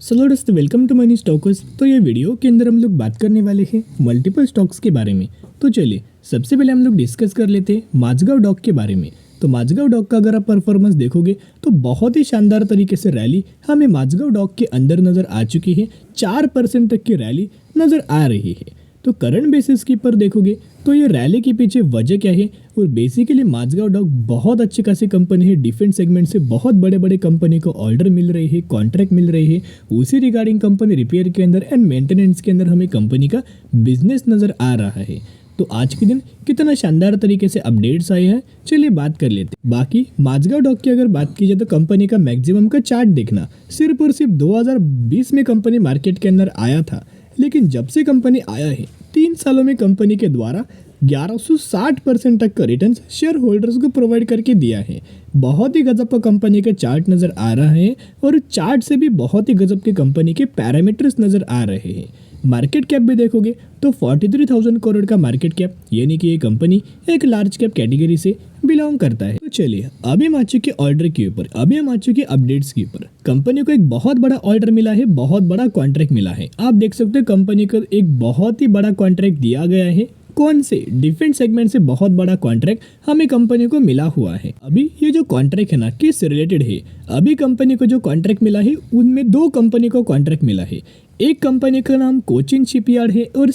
सो दोस्तों welcome to money stalkers. तो ये वीडियो के अंदर हम लोग बात करने वाले हैं मल्टीपल स्टॉक्स के बारे में। तो चलिए सबसे पहले हम लोग डिस्कस कर लेते हैं माझगांव डॉक के बारे में। तो माझगांव डॉक का अगर आप परफॉर्मेंस देखोगे तो बहुत ही शानदार तरीके से रैली हमें माझगांव डॉक के अंदर नज़र आ चुकी है। 4% तक की रैली नज़र आ रही है। तो करंट बेसिस की पर देखोगे तो ये रैली के पीछे वजह क्या है। और बेसिकली माझगांव डॉक बहुत अच्छी खासी कंपनी है। डिफेंस सेगमेंट से बहुत बड़े बड़े कंपनी को ऑर्डर मिल रहे हैं, कॉन्ट्रैक्ट मिल रहे हैं। उसी रिगार्डिंग कंपनी रिपेयर के अंदर एंड मेंटेनेंस के अंदर हमें कंपनी का बिजनेस नज़र आ रहा है। तो आज के दिन कितना शानदार तरीके से अपडेट्स आए हैं, चलिए बात कर लेते हैं। बाकी माझगांव डॉक की अगर बात की जाए तो कंपनी का मैक्सिमम का चार्ट देखना, सिर्फ और सिर्फ 2020 में कंपनी मार्केट के अंदर आया था। लेकिन जब से कंपनी आया है 3 सालों में कंपनी के द्वारा 1160% तक का रिटर्न शेयर होल्डर्स को प्रोवाइड करके दिया है। बहुत ही गजब का कंपनी का चार्ट नज़र आ रहा है और चार्ट से भी बहुत ही गजब के कंपनी के पैरामीटर्स नज़र आ रहे हैं। मार्केट कैप भी देखोगे तो 43,000 करोड़ का मार्केट कैप, यानी कि ये कंपनी एक लार्ज कैप कैटेगरी से बिलोंग करता है। तो चलिए अभी हम आ चुके ऑर्डर के ऊपर, अभी हम आ चुके अपडेट्स के ऊपर। कंपनी को एक बहुत बड़ा ऑर्डर मिला है, बहुत बड़ा कॉन्ट्रैक्ट मिला है। आप देख सकते हो कंपनी को एक बहुत ही बड़ा कॉन्ट्रैक्ट दिया गया है। कौन से डिफेंस सेगमेंट से बहुत बड़ा कॉन्ट्रैक्ट हमें कंपनी को मिला हुआ है। अभी ये जो कॉन्ट्रैक्ट है ना किस रिलेटेड है, अभी कंपनी को जो कॉन्ट्रैक्ट मिला है उनमें 2 कंपनी को कॉन्ट्रैक्ट मिला है। एक कंपनी का नाम कोचिन शिपयार्ड है और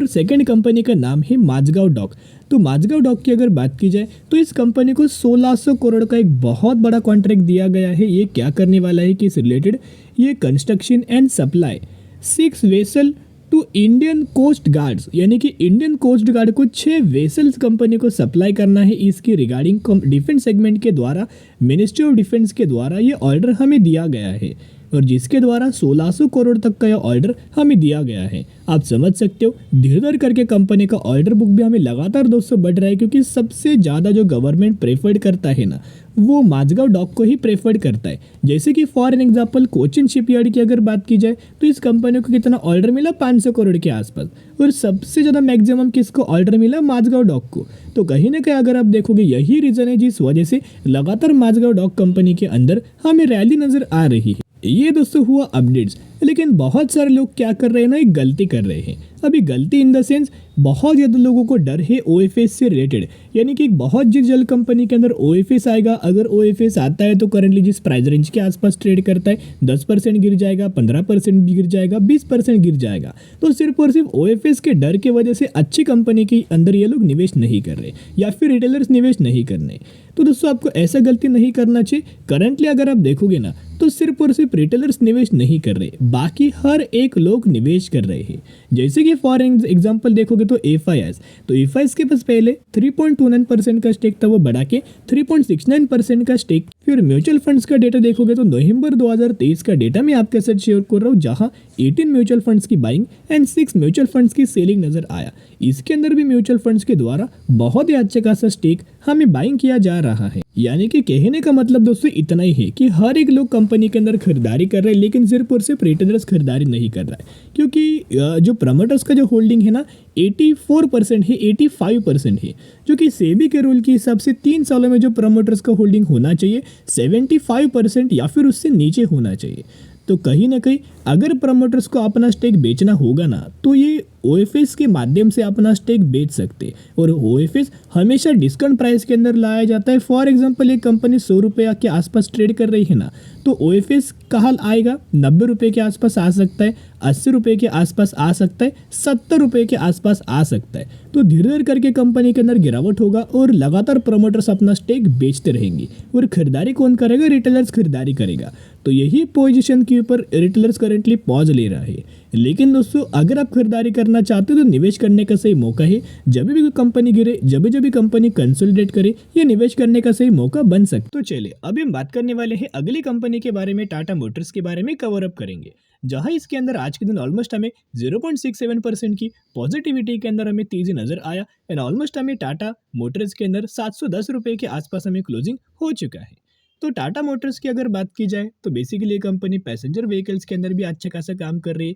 सेकंड कंपनी का नाम है माझगांव डॉक। तो माझगांव डॉक की अगर बात की जाए तो इस कंपनी को 1600 करोड़ का एक बहुत बड़ा कॉन्ट्रैक्ट दिया गया है। ये क्या करने वाला है, किस रिलेटेड, ये construction and supply 6 vessel to Indian coast guards, यानी कि इंडियन कोस्ट गार्ड को 6 वेसल्स कंपनी को सप्लाई करना है। इसकी रिगार्डिंग डिफेंस सेगमेंट के द्वारा, मिनिस्ट्री ऑफ डिफेंस के द्वारा ये ऑर्डर हमें दिया गया है और जिसके द्वारा 1600 करोड़ तक का यह ऑर्डर हमें दिया गया है। आप समझ सकते हो धीरे धीरे करके कंपनी का ऑर्डर बुक भी हमें लगातार दोस्तों बढ़ रहा है, क्योंकि सबसे ज़्यादा जो गवर्नमेंट प्रेफर्ड करता है ना वो माझगांव डॉक को ही प्रेफर्ड करता है। जैसे कि for an example Cochin shipyard की अगर बात की जाए तो इस कंपनी को कितना ऑर्डर मिला, 500 करोड़ के आसपास, और सबसे ज़्यादा मैक्सिमम किसको ऑर्डर मिला, माझगांव डॉक को। तो कहीं ना कहीं अगर आप देखोगे यही रीज़न है जिस वजह से लगातार माझगांव डॉक कंपनी के अंदर हमें रैली नज़र आ रही है। ये दोस्तों हुआ अपडेट्स। लेकिन बहुत सारे लोग क्या कर रहे हैं ना, एक गलती कर रहे हैं। अभी गलती इन द सेंस बहुत ज़्यादा लोगों को डर है ओएफएस से रिलेटेड, यानी कि बहुत जल्द कंपनी के अंदर ओएफएस आएगा। अगर ओएफएस आता है तो करंटली जिस प्राइस रेंज के आसपास ट्रेड करता है 10% गिर जाएगा, 15% भी गिर जाएगा, 20% गिर जाएगा। तो सिर्फ और सिर्फ ओएफएस के डर की वजह से अच्छी कंपनी के अंदर ये लोग निवेश नहीं कर रहे या फिर रिटेलर्स निवेश नहीं करने। तो दोस्तों आपको ऐसा गलती नहीं करना चाहिए। करंटली अगर आप देखोगे ना तो सिर्फ और सिर्फ रिटेलर्स निवेश नहीं कर रहे, बाकी हर एक लोग निवेश कर रहे हैं। जैसे कि फॉर एग्जांपल देखोगे तो एफआईएस, तो एफआईएस के पास पहले 3.29% का स्टेक था, वो बढ़ा के 3.69% का स्टेक। फिर म्यूचुअल फंड्स का डेटा देखोगे तो नवंबर 2023 का डेटा मैं आपके साथ शेयर कर रहा हूँ, जहां 18 म्यूचुअल फंड्स की बाइंग एंड 6 म्यूचुअल फंड्स की सेलिंग नजर आया। इसके अंदर भी म्यूचुअल फंड्स के द्वारा बहुत ही अच्छा खासा स्टेक हमें बाइंग किया जा रहा है। यानी कि कहने का मतलब दोस्तों इतना ही है कि हर एक लोग कंपनी के अंदर खरीदारी कर रहे हैं, लेकिन सिर्फ और सिर्फ रिटेलर्स खरीदारी नहीं कर रहा है, क्योंकि जो प्रमोटर्स का जो होल्डिंग है ना 84% है, 85% है, जो कि सेबी के रूल के हिसाब से 3 सालों में जो प्रमोटर्स का होल्डिंग होना चाहिए 75% या फिर उससे नीचे होना चाहिए। तो कहीं ना कहीं अगर प्रमोटर्स को अपना स्टेक बेचना होगा ना तो ये ओएफएस के माध्यम से अपना स्टेक बेच सकते, और ओएफएस हमेशा डिस्काउंट प्राइस के अंदर लाया जाता है। फॉर एग्जांपल एक कंपनी 100 रुपये के आसपास ट्रेड कर रही है ना, तो ओएफएस कहाँ आएगा, 90 रुपये के आसपास आ सकता है, 80 रुपये के आसपास आ सकता है, 70 रुपये के आसपास आ सकता है। तो धीरे धीरे करके कंपनी के अंदर गिरावट होगा और लगातार प्रमोटर्स अपना स्टेक बेचते रहेंगे, और खरीदारी कौन करेगा, रिटेलर्स खरीदारी करेगा। तो यही पोजीशन के ऊपर रिटेलर्स करेंटली पॉज ले रहा है। लेकिन दोस्तों अगर आप खरीदारी करना चाहते हो तो निवेश करने का सही मौका है। जब भी कोई कंपनी गिरे, जब भी कंपनी कंसोलिडेट करे, ये निवेश करने का सही मौका बन सकता है। तो चलिए अभी हम बात करने वाले हैं अगली कंपनी के बारे में, टाटा मोटर्स के बारे में कवर अप करेंगे, जहां इसके अंदर आज के दिन ऑलमोस्ट हमें 0.67% की पॉजिटिविटी के अंदर हमें तेजी नजर आया एंड ऑलमोस्ट हमें टाटा मोटर्स के अंदर 710 रुपये के आसपास हमें क्लोजिंग हो चुका है। तो टाटा मोटर्स की अगर बात की जाए तो बेसिकली ये कंपनी पैसेंजर व्हीकल्स के अंदर भी अच्छा खासा काम कर रही है,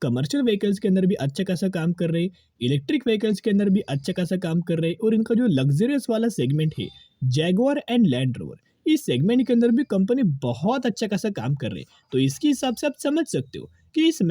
कमर्शियल व्हीकल्स के अंदर भी अच्छा खासा काम कर रही है, इलेक्ट्रिक व्हीकल्स के अंदर भी अच्छा खासा काम कर रहे हैं, और इनका जो लग्जरियस वाला सेगमेंट है जैगुआर एंड लैंड रोवर, इस सेगमेंट के अंदर भी कंपनी बहुत अच्छा खासा काम कर रही है। तो इसके हिसाब से आप समझ सकते हो कि इस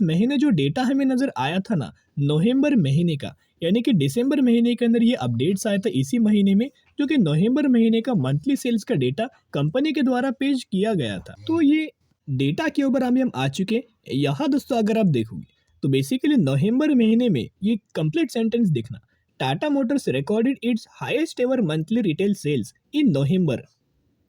महीने जो डेटा हमें नज़र आया था ना, नवंबर महीने का, यानी कि दिसंबर महीने के अंदर ये अपडेट्स आया था इसी महीने में, जो कि नवंबर महीने का मंथली सेल्स का डेटा कंपनी के द्वारा पेश किया गया था। तो ये डेटा के ऊपर हम आ चुके हैं। यहाँ दोस्तों अगर आप देखोगे तो बेसिकली नवंबर महीने में ये कंप्लीट सेंटेंस देखना, Tata Motors recorded its highest ever monthly retail sales in November,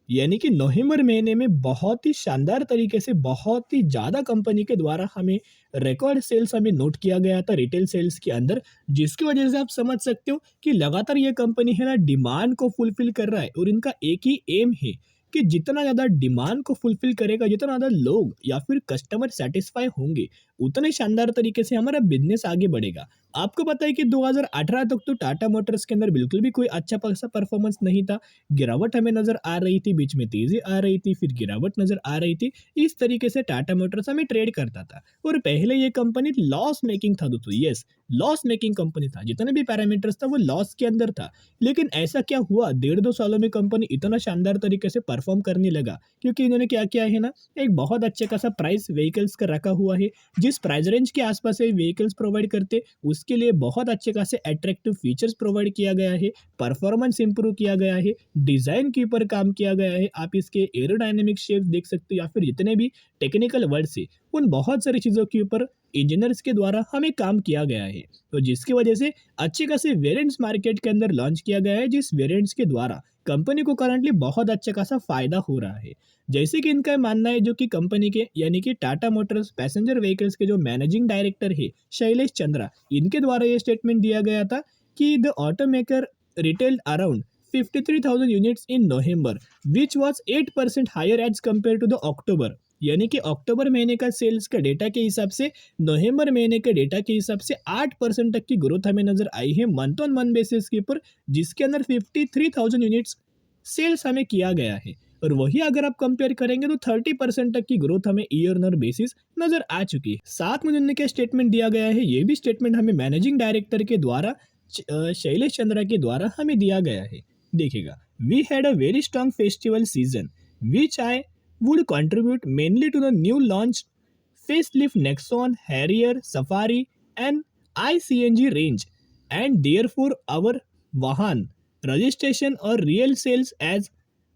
यानी कि नवंबर महीने में बहुत ही शानदार तरीके से बहुत ही ज़्यादा कंपनी के द्वारा हमें रिकॉर्ड सेल्स हमें नोट किया गया था रिटेल सेल्स के अंदर, जिसकी वजह से आप समझ सकते हो कि लगातार ये कंपनी है ना डिमांड को फुलफिल कर रहा है और इनका एक ही एम है कि जितना ज़्यादा डिमांड को फुलफिल करेगा, जितना ज़्यादा लोग या फिर कस्टमर सेटिस्फाई होंगे, उतने शानदार तरीके से हमारा बिजनेस आगे बढ़ेगा। आपको पता है कि 2018 तक तो टाटा मोटर्स के अंदर बिल्कुल भी कोई अच्छा खासा परफॉर्मेंस नहीं था। गिरावट हमें नज़र आ रही थी, बीच में तेज़ी आ रही थी, फिर गिरावट नज़र आ रही थी। इस तरीके से टाटा मोटर्स हमें ट्रेड करता था और पहले ये कंपनी लॉस मेकिंग था दोस्तों। यस, लॉस मेकिंग कंपनी था, जितने भी पैरामीटर्स था वो लॉस के अंदर था। लेकिन ऐसा क्या हुआ, 1.5-2 सालों में कंपनी इतना शानदार तरीके से परफॉर्म करने लगा, क्योंकि इन्होंने क्या किया है ना, एक बहुत अच्छे खासा प्राइस व्हीकल्स का रखा हुआ है। जिस प्राइस रेंज के आसपास ये व्हीकल्स प्रोवाइड करते, उसके लिए बहुत अच्छे खासे अट्रैक्टिव फीचर्स प्रोवाइड किया गया है, परफॉर्मेंस इंप्रूव किया गया है, डिज़ाइन के ऊपर काम किया गया है। आप इसके एरोडायनेमिक शेप्स देख सकते हो या फिर जितने भी टेक्निकल वर्ड्स है, उन बहुत सारी चीज़ों के ऊपर इंजीनियर्स के द्वारा हमें काम किया गया है। तो जिसकी वजह से अच्छे खासे वेरिएंट्स मार्केट के अंदर लॉन्च किया गया है, जिस वेरिएंट्स के द्वारा कंपनी को करंटली बहुत अच्छा खासा फायदा हो रहा है। जैसे कि इनका मानना है, जो कि कंपनी के यानी कि टाटा मोटर्स पैसेंजर व्हीकल्स के जो मैनेजिंग डायरेक्टर है शैलेश चंद्रा, इनके द्वारा ये स्टेटमेंट दिया गया था कि the automaker retailed around 53,000 units in November, which was 8% higher as compared to the October. यानी कि अक्टूबर महीने का सेल्स का डेटा के हिसाब से नवंबर महीने के डेटा के हिसाब से 8% तक की ग्रोथ हमें नजर आई है मंथ ऑन मंथ बेसिस के ऊपर, जिसके अंदर 53,000 यूनिट्स सेल्स हमें किया गया है। और वही अगर आप कंपेयर करेंगे तो 30% तक की ग्रोथ हमें ईयर ऑन बेसिस नजर आ चुकी है। साथ में उन्होंने क्या स्टेटमेंट दिया गया है, ये भी स्टेटमेंट हमें मैनेजिंग डायरेक्टर के द्वारा शैलेश चंद्रा के द्वारा हमें दिया गया है। देखिएगा, we had a very strong festival season which I would contribute mainly to the new launched facelift Nexon, Harrier, Safari and iCNG range, and therefore our Vahan registration or real sales as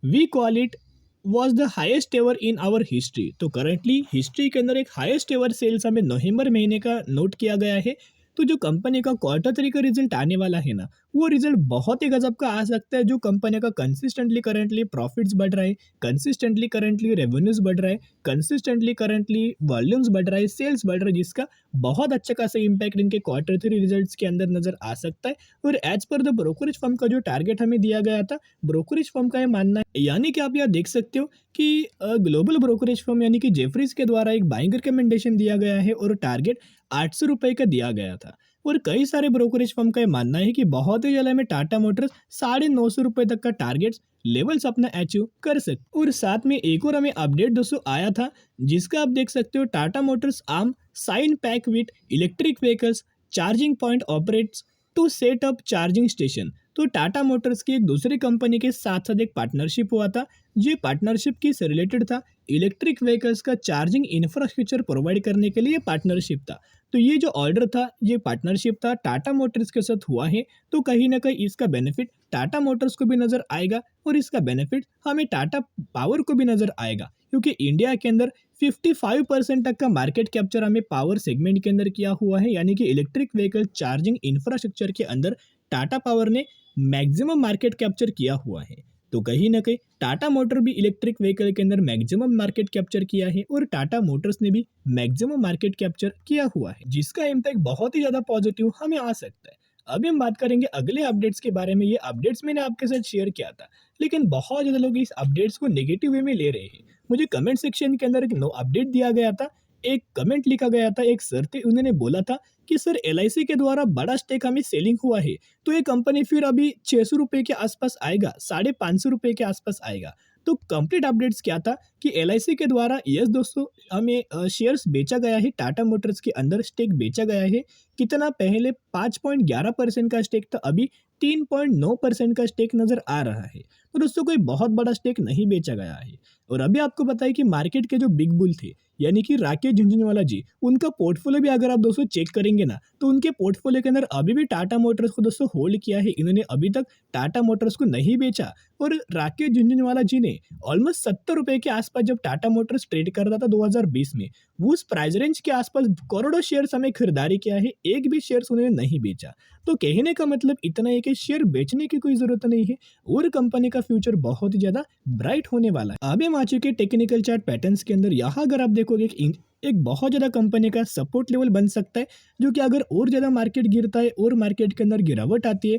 we call it was the highest ever in our history। तो currently history के अंदर एक highest ever sales हमें नवंबर महीने का note किया गया है। तो जो कंपनी का क्वार्टर 3 का रिजल्ट आने वाला है ना, वो रिजल्ट बहुत ही गजब का आ सकता है। जो कंपनी का कंसिस्टेंटली करंटली प्रॉफिट्स बढ़ रहा है, कंसिस्टेंटली करंटली रेवेन्यूज बढ़ रहा है, कंसिस्टेंटली करंटली वॉल्यूम्स बढ़ रहा है, सेल्स बढ़ रहा है, जिसका बहुत अच्छा खासा इंपैक्ट इनके क्वार्टर 3 रिजल्ट्स के अंदर नजर आ सकता है। और as per the brokerage firm का जो टारगेट हमें दिया गया था, ब्रोकरेज फर्म का ये मानना है, यानी कि आप यहाँ देख सकते हो कि ग्लोबल ब्रोकरेज फर्म यानी कि जेफरीज के द्वारा एक बाइंग रिकमेंडेशन दिया गया है और टारगेट 800 रुपए का दिया गया था। और कई सारे ब्रोकरेज फर्म का ये मानना है कि बहुत ही जल्द में टाटा मोटर्स 950 रुपए तक का टारगेट लेवल्स अपना अचीव कर सकते। और साथ में एक और हमें अपडेट दोस्तों आया था, जिसका आप देख सकते हो, Tata motors arm sign pact with electric vehicles charging point operators to set up charging station. तो टाटा मोटर्स की एक दूसरी कंपनी के साथ साथ एक पार्टनरशिप हुआ था। ये पार्टनरशिप किस रिलेटेड था, इलेक्ट्रिक व्हीकल्स का चार्जिंग इंफ्रास्ट्रक्चर प्रोवाइड करने के लिए पार्टनरशिप था। तो ये जो ऑर्डर था, ये पार्टनरशिप था, टाटा मोटर्स के साथ हुआ है। तो कहीं ना कहीं इसका बेनिफिट टाटा मोटर्स को भी नजर आएगा और इसका बेनिफिट हमें टाटा पावर को भी नजर आएगा, क्योंकि इंडिया के अंदर 55% तक का मार्केट कैप्चर हमें पावर सेगमेंट के अंदर किया हुआ है। यानी कि इलेक्ट्रिक व्हीकल चार्जिंग इंफ्रास्ट्रक्चर के अंदर टाटा पावर ने मैक्सिमम मार्केट कैप्चर किया हुआ है। तो कहीं ना कहीं टाटा मोटर भी इलेक्ट्रिक व्हीकल के अंदर मैक्सिमम मार्केट कैप्चर किया है और टाटा मोटर्स ने भी मैक्सिमम मार्केट कैप्चर किया हुआ है, जिसका इम्पैक्ट बहुत ही ज़्यादा पॉजिटिव हमें आ सकता है। अभी हम बात करेंगे अगले अपडेट्स के बारे में। ये अपडेट्स मैंने आपके साथ शेयर किया था, लेकिन बहुत ज़्यादा लोग इस अपडेट्स को नेगेटिव वे में ले रहे हैं। मुझे कमेंट सेक्शन के अंदर एक नो अपडेट दिया गया था, एक कमेंट लिखा गया था, एक सर थे, उन्होंने बोला था कि सर LIC के द्वारा बड़ा स्टेक हमें सेलिंग हुआ है, तो ये कंपनी फिर अभी 600 रुपये के आसपास आएगा, 550 रुपये के आसपास आएगा। तो कंप्लीट अपडेट्स क्या था कि LIC के द्वारा यस दोस्तों हमें शेयर्स बेचा गया है, टाटा मोटर्स के अंदर स्टेक बेचा गया है। कितना, पहले 5.11% का स्टेक था, अभी 3.9% का स्टेक नजर आ रहा है। तो दोस्तों कोई बहुत बड़ा स्टेक नहीं बेचा गया है। और अभी आपको बताएं कि मार्केट के जो बिग बुल थे यानी कि राकेश झुनझुनवाला जी, उनका पोर्टफोलियो भी अगर आप दोस्तों चेक करेंगे ना, तो उनके पोर्टफोलियो के अंदर अभी भी टाटा मोटर्स को दोस्तों होल्ड किया है। इन्होंने अभी तक टाटा मोटर्स को नहीं बेचा। और राकेश झुनझुनवाला जी ने ऑलमोस्ट 70 रुपए के आसपास जब टाटा मोटर्स ट्रेड कर रहा था 2020 में, वो उस प्राइस रेंज के आसपास करोड़ों शेयर्स हमें खरीदारी किया है, एक भी शेयर्स उन्होंने नहीं बेचा। तो कहने का मतलब इतना है कि शेयर बेचने की कोई जरूरत नहीं है और कंपनी का फ्यूचर बहुत ही ज्यादा ब्राइट होने वाला है। अभी हम आ चुके टेक्निकल चार्ट पैटर्न्स के अंदर। यहाँ अगर आप देखोगे कि एक बहुत ज़्यादा कंपनी का सपोर्ट लेवल बन सकता है, जो कि अगर और ज़्यादा मार्केट गिरता है और मार्केट के अंदर गिरावट आती है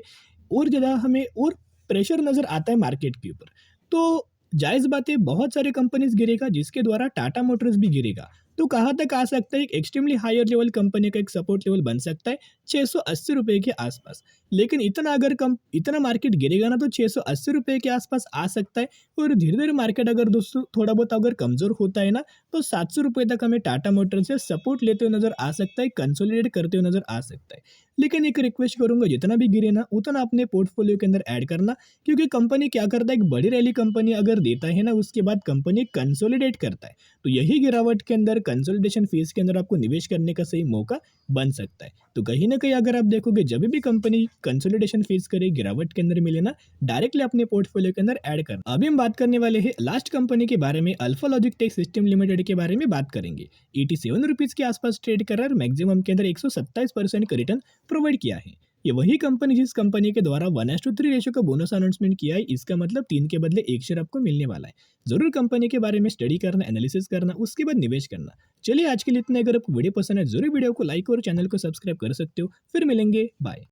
और ज़्यादा हमें और प्रेशर नज़र आता है मार्केट के ऊपर, तो जायज़ बात है बहुत सारे कंपनीज गिरेगा जिसके द्वारा टाटा मोटर्स भी गिरेगा। तो कहाँ तक आ सकता है, एक एक्सट्रीमली हायर लेवल कंपनी का एक सपोर्ट लेवल बन सकता है 680 रुपये के आसपास। लेकिन इतना मार्केट गिरेगा ना, तो 680 रुपये के आसपास आ सकता है। और धीरे धीरे मार्केट अगर दोस्तों थोड़ा बहुत अगर कमज़ोर होता है ना, तो 700 रुपये तक हमें टाटा मोटर्स से सपोर्ट लेते हुए नजर आ सकता है, कंसोलिडेट करते हुए नजर आ सकता है। लेकिन एक रिक्वेस्ट करूंगा, जितना भी गिरे ना उतना अपने पोर्टफोलियो के अंदर ऐड करना, क्योंकि कंपनी क्या करता है, एक बड़ी रैली कंपनी अगर देता है ना, उसके बाद कंपनी कंसोलिडेट करता है, तो यही गिरावट के अंदर कंसोलिडेशन फेज के अंदर आपको निवेश करने का सही मौका बन सकता है। तो कहीं ना कहीं अगर आप देखोगे, जब भी कंपनी कंसोलिडेशन फेज करे, गिरावट के अंदर मिले ना, डायरेक्टली अपने पोर्टफोलियो के अंदर ऐड करना। अभी हम बात करने वाले हैं लास्ट कंपनी के बारे में, alpha logic tech system limited के बारे में बात करेंगे। 87 रुपीज के आसपास ट्रेड कर रहा है, मैक्सिमम के अंदर 127% का रिटर्न प्रोवाइड किया है। ये वही कंपनी जिस कंपनी के द्वारा 1:3 रेशियो का बोनस अनाउंसमेंट किया है, इसका मतलब 3 के बदले 1 शेयर आपको मिलने वाला है। जरूर कंपनी के बारे में स्टडी करना, एनालिसिस करना, उसके बाद निवेश करना। चलिए आज के लिए इतना। अगर आपको वीडियो पसंद है, जरूर वीडियो को लाइक और चैनल को सब्सक्राइब कर सकते हो। फिर मिलेंगे, बाय।